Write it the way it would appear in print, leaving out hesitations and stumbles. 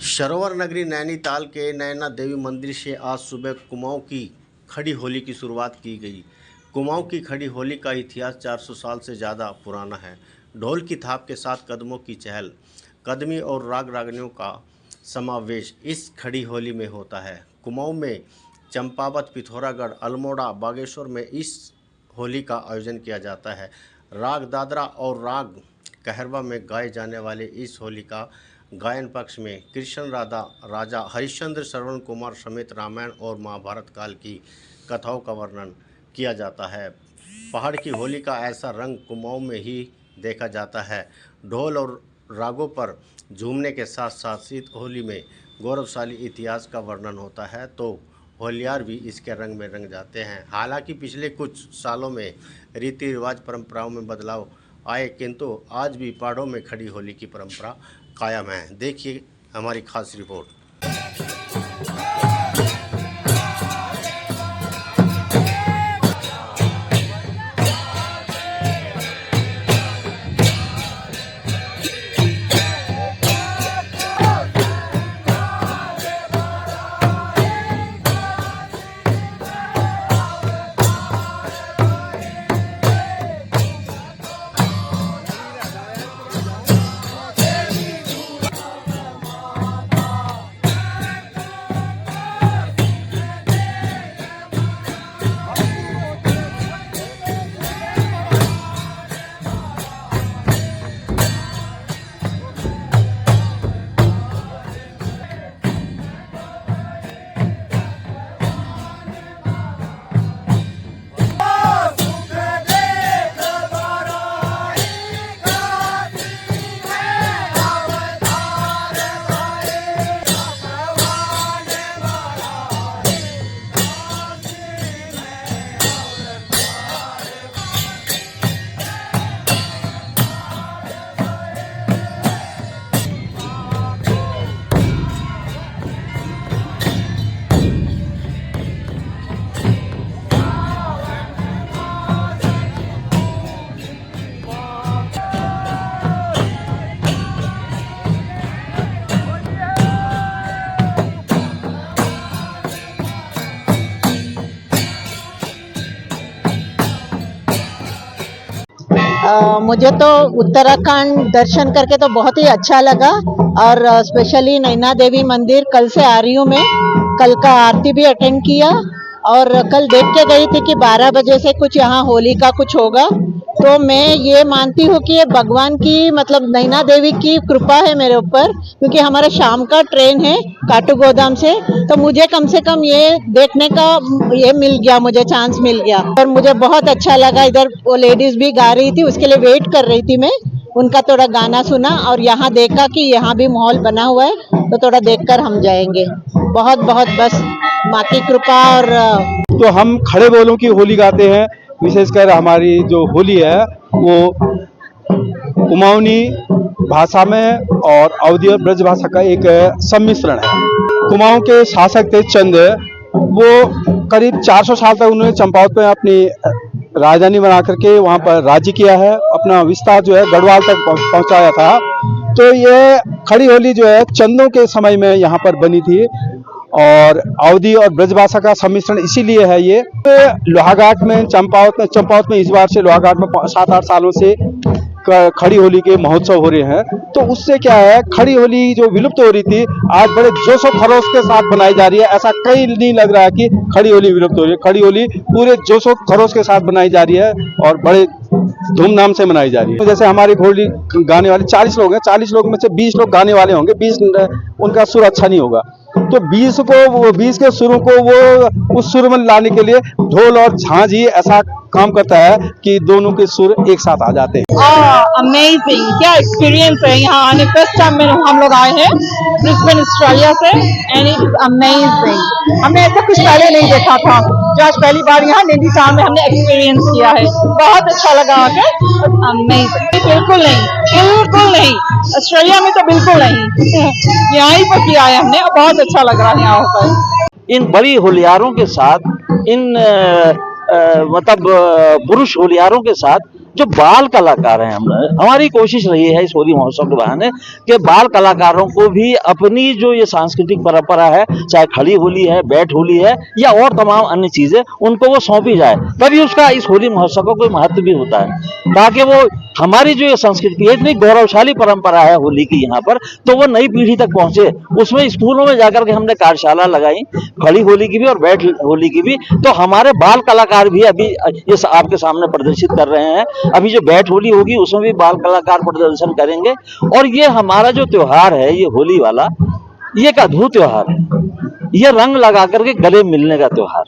सरोवर नगरी नैनीताल के नैना देवी मंदिर से आज सुबह कुमाऊं की खड़ी होली की शुरुआत की गई। कुमाऊं की खड़ी होली का इतिहास 400 साल से ज़्यादा पुराना है। ढोल की थाप के साथ कदमों की चहल कदमी और राग रागनियों का समावेश इस खड़ी होली में होता है। कुमाऊं में चंपावत, पिथौरागढ़, अल्मोड़ा, बागेश्वर में इस होली का आयोजन किया जाता है। राग दादरा और राग कहरवा में गाए जाने वाले इस होली का गायन पक्ष में कृष्ण राधा, राजा हरिश्चंद्र, श्रवण कुमार समेत रामायण और महाभारत काल की कथाओं का वर्णन किया जाता है। पहाड़ की होली का ऐसा रंग कुमाऊं में ही देखा जाता है। ढोल और रागों पर झूमने के साथ साथ इस होली में गौरवशाली इतिहास का वर्णन होता है, तो होलियार भी इसके रंग में रंग जाते हैं। हालांकि पिछले कुछ सालों में रीति रिवाज परंपराओं में बदलाव आए, किंतु आज भी पहाड़ों में खड़ी होली की परंपरा कायम है। देखिए हमारी खास रिपोर्ट। मुझे तो उत्तराखंड दर्शन करके तो बहुत ही अच्छा लगा और स्पेशली नैना देवी मंदिर कल से आ रही हूँ मैं। कल का आरती भी अटेंड किया और कल देख के गई थी कि 12 बजे से कुछ यहाँ होली का कुछ होगा। तो मैं ये मानती हूँ कि ये भगवान की मतलब नैना देवी की कृपा है मेरे ऊपर, क्योंकि हमारा शाम का ट्रेन है काठगोदाम से, तो मुझे कम से कम ये देखने का ये मिल गया, मुझे चांस मिल गया और मुझे बहुत अच्छा लगा। इधर वो लेडीज भी गा रही थी, उसके लिए वेट कर रही थी मैं, उनका थोड़ा गाना सुना और यहाँ देखा कि यहाँ भी माहौल बना हुआ है, तो थोड़ा देखकर हम जाएंगे। बहुत बहुत बस माँ की कृपा। और तो हम खड़े बोलों की होली गाते हैं। विशेषकर हमारी जो होली है वो कुमाऊनी भाषा में और अवधी और ब्रज भाषा का एक सम्मिश्रण है। कुमाऊं के शासक थे चंद, वो करीब 400 साल तक उन्होंने चंपावत में अपनी राजधानी बना करके वहाँ पर राज्य किया है। अपना विस्तार जो है गढ़वाल तक पहुँचाया था। तो ये खड़ी होली जो है चंदों के समय में यहाँ पर बनी थी और अवधी और ब्रजभाषा का सम्मिश्रण इसीलिए है। ये लोहाघाट में चंपावत में इस बार से लोहाघाट में 7-8 सालों से खड़ी होली के महोत्सव हो रहे हैं। तो उससे क्या है, खड़ी होली जो विलुप्त हो रही थी आज बड़े जोश और खरोश के साथ बनाई जा रही है। ऐसा कहीं नहीं लग रहा है कि खड़ी होली विलुप्त हो रही है। खड़ी होली पूरे जोश और खरोश के साथ बनाई जा रही है और बड़े धूमधाम से मनाई जा रही है। जैसे हमारी होली गाने वाले 40 लोग हैं, 40 लोग में से 20 लोग गाने वाले होंगे, 20 उनका सुर अच्छा नहीं होगा, तो 20 के सुरों को वो उस सुर में लाने के लिए ढोल और झांझ ही ऐसा काम करता है कि दोनों के सुर एक साथ आ जाते हैं। अमेजिंग, क्या एक्सपीरियंस है यहाँ आने। फर्स्ट टाइम में हम लोग आए हैं ब्रिस्बेन ऑस्ट्रेलिया से एंड इट इज अमेजिंग। हमने ऐसा कुछ पहले नहीं देखा था, जो आज पहली बार यहाँ नैनीताल में हमने एक्सपीरियंस किया है। बहुत अच्छा लगा आकर, अमेजिंग। बिल्कुल नहीं, ऑस्ट्रेलिया में तो बिल्कुल नहीं, यहाँ ही पर किया है हमने, बहुत अच्छा लग रहा है यहाँ पर। इन बड़ी होलियारों के साथ, इन मतलब पुरुष होलियारों के साथ जो बाल कलाकार हैं, हमारी कोशिश रही है इस होली महोत्सव के बहाने कि बाल कलाकारों को भी अपनी जो ये सांस्कृतिक परंपरा है, चाहे खड़ी होली है, बैठ होली है या और तमाम अन्य चीजें, उनको वो सौंपी जाए, तभी उसका इस होली महोत्सव का कोई महत्व भी होता है। ताकि वो हमारी जो ये संस्कृति है, इतनी गौरवशाली परंपरा है होली की यहाँ पर, तो वो नई पीढ़ी तक पहुंचे। उसमें स्कूलों में जाकर के हमने कार्यशाला लगाई, खड़ी होली की भी और बैठ होली की भी। तो हमारे बाल कलाकार भी अभी इस आपके सामने प्रदर्शित कर रहे हैं। अभी जो बैठ होली होगी उसमें भी बाल कलाकार प्रदर्शन करेंगे। और ये हमारा जो त्योहार है, ये होली वाला, ये एक अद्भुत त्योहार है। ये रंग लगा करके गले मिलने का त्योहार।